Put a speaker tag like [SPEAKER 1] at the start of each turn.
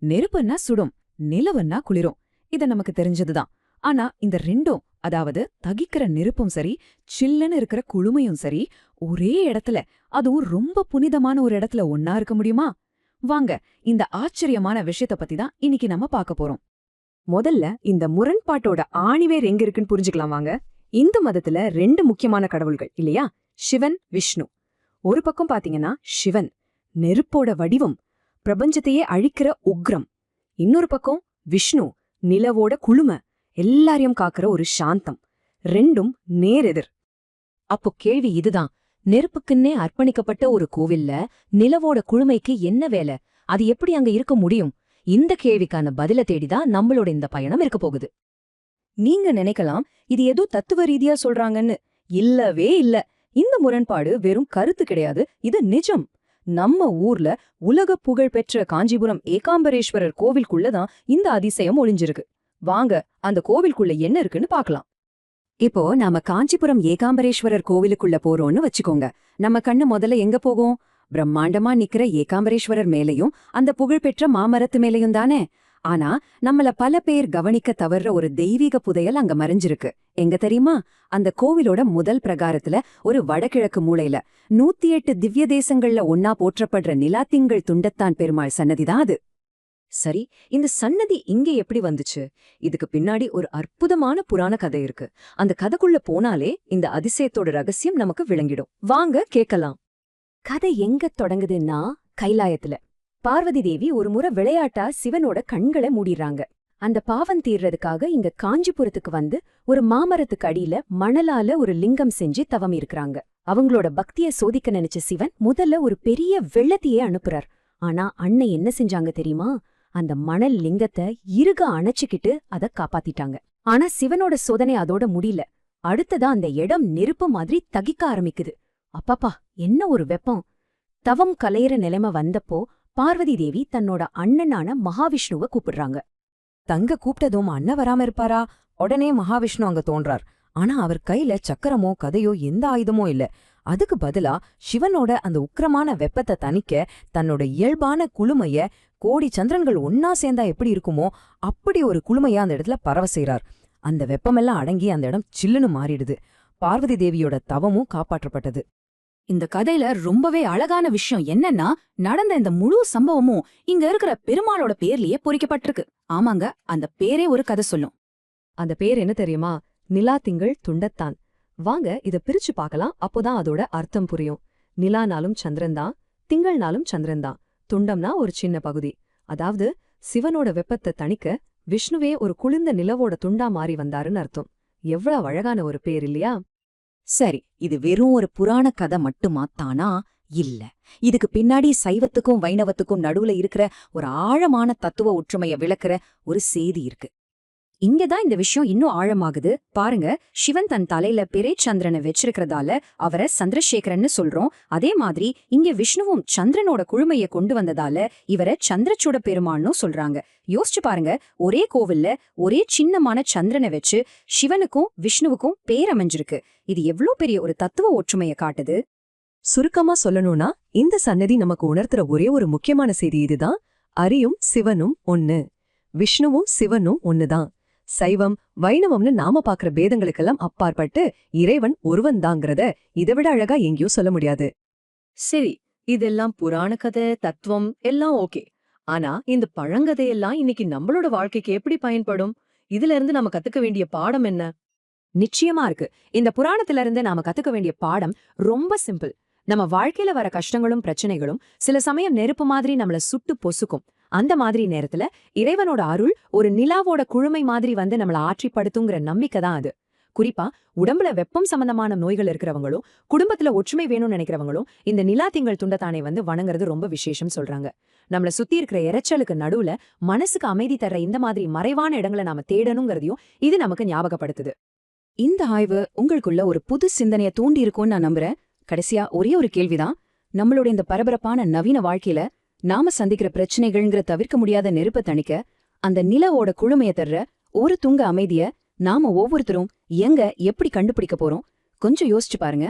[SPEAKER 1] நெருப்புன்னா சுடும், நிலவுன்னா குளிரும். இத நமக்கு தெரிஞ்சதுதான். ஆனா இந்த ரெண்டும், அதாவது தகிக்கிற நெருப்பும் சரி, சில்லுன்னு இருக்கிற குளுமையும் சரி, ஒரே இடத்துல, அதுவும் ரொம்ப புனிதமான ஒரு இடத்துல ஒன்னா இருக்க முடியுமா? வாங்க, இந்த ஆச்சரியமான விஷயத்த பத்தி தான் இன்னைக்கு நம்ம பார்க்க போறோம். முதல்ல இந்த முரண்பாட்டோட ஆணிவேர் எங்க இருக்குன்னு புரிஞ்சுக்கலாம் வாங்க. இந்து மதத்துல ரெண்டு முக்கியமான கடவுள்கள் இல்லையா? சிவன், விஷ்ணு. ஒரு பக்கம் பாத்தீங்கன்னா சிவன் நெருப்போட வடிவம், பிரபஞ்சத்தையே அழிக்கிற உக்ரம். இன்னொரு பக்கம் விஷ்ணு நிலவோட குளுமை, எல்லாரையும் காக்கிற ஒரு சாந்தம். ரெண்டும் நேரெதிர்.
[SPEAKER 2] அப்போ கேள்வி இதுதான், நெருப்புக்குன்னே அர்ப்பணிக்கப்பட்ட ஒரு கோவில்ல நிலவோட குளுமைக்கு என்ன வேலை? அது எப்படி அங்க இருக்க முடியும்? இந்த கேள்விக்கான பதில தேடிதான் நம்மளோட இந்த பயணம் இருக்க போகுது.
[SPEAKER 1] நீங்க நினைக்கலாம் இது ஏதோ தத்துவ ரீதியா சொல்றாங்கன்னு. இல்லவே இல்ல. இந்த முரண்பாடு வெறும் கருத்து கிடையாது, இது நிஜம். நம்ம ஊர்ல உலக புகழ் பெற்ற காஞ்சிபுரம் ஏகாம்பரேஸ்வரர் கோவிலுக்குள்ளதான் இந்த அதிசயம் ஒளிஞ்சிருக்கு. வாங்க அந்த கோவிலுக்குள்ள என்ன இருக்குன்னு பார்க்கலாம். இப்போ நாம காஞ்சிபுரம் ஏகாம்பரேஸ்வரர் கோவிலுக்குள்ள போறோம்னு வச்சுக்கோங்க. நம்ம கண்ணு முதல்ல எங்க போகும்? பிரம்மாண்டமா நிக்கிற ஏகாம்பரேஸ்வரர் மேலையும் அந்த புகழ்பெற்ற மாமரத்து மேலையும் தானே. ஆனா நம்மள பல பேர் கவனிக்க தவறுற ஒரு தெய்வீக புதையல் அங்க மறைஞ்சிருக்கு. எங்க தெரியுமா? அந்த கோவிலோட முதல் பிரகாரத்துல ஒரு வடகிழக்கு மூலையில 108 திவ்ய தேசங்கள்ல ஒன்னா போற்றப்படுற நிலாத்திங்கள் துண்டத்தான் பெருமாள் சன்னதிதான் அது.
[SPEAKER 2] சரி, இந்த சன்னதி இங்க எப்படி வந்துச்சு? இதுக்கு பின்னாடி ஒரு அற்புதமான புராண கதை இருக்கு. அந்த கதைக்குள்ள போனாலே இந்த அதிசயத்தோட ரகசியம் நமக்கு விளங்கிடும். வாங்க கேட்கலாம்.
[SPEAKER 1] கதை எங்க தொடங்குதுன்னா கைலாயத்துல. பார்வதி தேவி ஒரு முறை விளையாட்டா சிவனோட கண்களை மூடிடுறாங்க. அந்த பாவம் தீர்றதுக்காக இங்க காஞ்சிபுரத்துக்கு வந்து ஒரு மாமரத்துக்கு அடியில மணலால ஒரு லிங்கம் செஞ்சு தவம் இருக்கிறாங்க. அவங்களோட பக்திய சோதிக்க நினைச்ச சிவன் முதல்ல ஒரு பெரிய வெள்ளத்தையே அனுப்புறார். ஆனா அன்னை என்ன செஞ்சாங்க தெரியுமா? அந்த மணல் லிங்கத்தை இறுக அணைச்சுக்கிட்டு அத காப்பாத்திட்டாங்க. ஆனா சிவனோட சோதனை அதோட முடியல. அடுத்ததா அந்த இடம் நெருப்பு மாதிரி தகிக்க ஆரம்பிக்குது. அப்பாப்பா, என்ன ஒரு வெப்பம்! தவம் கலையிற நிலைமை வந்தப்போ பார்வதி தேவி தன்னோட அண்ணனான மகாவிஷ்ணுவ கூப்பிடுறாங்க. தங்க கூப்பிட்டதும் அண்ணன் வராம இருப்பாரா? உடனே மகாவிஷ்ணு அங்க தோன்றார். ஆனா அவர் கையில சக்கரமோ கதையோ எந்த ஆயுதமோ இல்ல. அதுக்கு பதிலா சிவனோட அந்த உக்கிரமான வெப்பத்தை தணிக்க தன்னோட இயல்பான குளுமைய, கோடி சந்திரன்கள் ஒன்னா சேர்ந்தா எப்படி இருக்குமோ அப்படி ஒரு குளுமையா அந்த இடத்துல பரவ செய்றார். அந்த வெப்பமெல்லாம் அடங்கி அந்த இடம் சில்லுன்னு மாறிடுது. பார்வதி தேவியோட தவமும் காப்பாற்றப்பட்டது. இந்த கதையில ரொம்பவே அழகான விஷயம் என்னன்னா, நடந்த இந்த முழு சம்பவமும் இங்க இருக்கிற பெருமாளோட பேர்லயே பொறிக்கப்பட்டிருக்கு. ஆமாங்க, அந்த பேரே ஒரு கதை சொல்லும்.
[SPEAKER 2] அந்த பேர் என்ன தெரியுமா? நிலாத்திங்கள் துண்டத்தான். வாங்க இத பிரிச்சு பார்க்கலாம், அப்போதான் அதோட அர்த்தம் புரியும். நிலானாலும் சந்திரன்தான், திங்கள்னாலும் சந்திரன்தான், துண்டம்னா ஒரு சின்ன பகுதி. அதாவது சிவனோட வெப்பத்தை தணிக்க விஷ்ணுவே ஒரு குளிர்ந்த நிலவோட துண்டா மாறி வந்தாருன்னு அர்த்தம். எவ்வளவு அழகான ஒரு பேர் இல்லையா?
[SPEAKER 1] சரி, இது வெறும் ஒரு புராண கதை மட்டுமா தானா? இல்ல. இதுக்கு பின்னாடி சைவத்துக்கும் வைணவத்துக்கும் நடுவுல இருக்கிற ஒரு ஆழமான தத்துவ ஒற்றுமைய விளக்குற ஒரு செய்தி இருக்கு. இங்கதான் இந்த விஷயம் இன்னும் ஆழமாகுது. பாருங்க, சிவன் தன் தலையில பெரே சந்திரனை வச்சிருக்கிறதால அவரை சந்திரசேகரன்னு சொல்றோம். அதே மாதிரி இங்க விஷ்ணுவும் சந்திரனோட குழுமைய கொண்டு வந்ததால இவரை சந்திரச்சூட பெருமாள்னு சொல்றாங்க. யோசிச்சு பாருங்க, ஒரே கோவில்ல ஒரே சின்னமான சந்திரனை வச்சு சிவனுக்கும் விஷ்ணுவுக்கும் பேர் அமைஞ்சிருக்கு. இது எவ்வளவு பெரிய ஒரு தத்துவ ஒற்றுமைய காட்டுது.
[SPEAKER 2] சுருக்கமா சொல்லணும்னா, இந்த சன்னதி நமக்கு உணர்த்துற ஒரே ஒரு முக்கியமான செய்தி இதுதான்: அரியும் சிவனும் ஒன்னு, விஷ்ணுவும் சிவனும் ஒன்னுதான். சைவம் வைணவம்னு நாம பாக்குற பேதங்களுக்கெல்லாம் அப்பாற்பட்டு இறைவன் ஒருவன் தாங்கிறத இதைவிட அழகா எங்கேயும் சொல்ல முடியாது.
[SPEAKER 1] சரி, இதெல்லாம் புராண கதை, தத்துவம் எல்லாம் ஓகே. ஆனா இந்த பழங்கதையெல்லாம் இன்னைக்கு நம்மளோட வாழ்க்கைக்கு எப்படி பயன்படும்? இதுல இருந்து நாம கத்துக்க வேண்டிய பாடம் என்ன? நிச்சயமா இருக்கு. இந்த புராணத்துல இருந்து நாம கத்துக்க வேண்டிய பாடம் ரொம்ப சிம்பிள். நம்ம வாழ்க்கையில வர கஷ்டங்களும் பிரச்சனைகளும் சில சமயம் நெருப்பு மாதிரி நம்மள சுட்டு பொசுக்கும். அந்த மாதிரி நேரத்துல இறைவனோட அருள் ஒரு நிலாவோட குழுமை மாதிரி வந்து நம்மள ஆற்றிப்படுத்துங்கிற நம்பிக்கை தான் அது. குறிப்பா உடம்புல வெப்பம் சம்பந்தமான நோய்கள் இருக்கிறவங்களும், குடும்பத்துல ஒற்றுமை வேணும்னு நினைக்கிறவங்களும் இந்த நிலா திங்கள் துண்டத்தானை வந்து வணங்குறது ரொம்ப விசேஷம் சொல்றாங்க. நம்மள சுத்தி இருக்கிற இரைச்சலுக்கு நடுவுல மனசுக்கு அமைதி தர்ற இந்த மாதிரி மறைவான இடங்களை நாம தேடணுங்கிறதையும் இது நமக்கு ஞாபகப்படுத்துது. இந்த ஆய்வு உங்களுக்குள்ள ஒரு புது சிந்தனைய தூண்டி இருக்கும்னு நான் நம்புறேன். கடைசியா ஒரே ஒரு கேள்விதான். நம்மளோட இந்த பரபரப்பான நவீன வாழ்க்கையில நாம சந்திக்கிற பிரச்சனைகள்ங்கிற தவிர்க்க முடியாத நெருப்ப தணிக்க அந்த நிலவோட குழுமைய தர்ற ஒரு துங்க அமைதிய நாம ஒவ்வொருத்தரும் எங்க எப்படி கண்டுபிடிக்க போறோம்? கொஞ்சம் யோசிச்சு பாருங்க.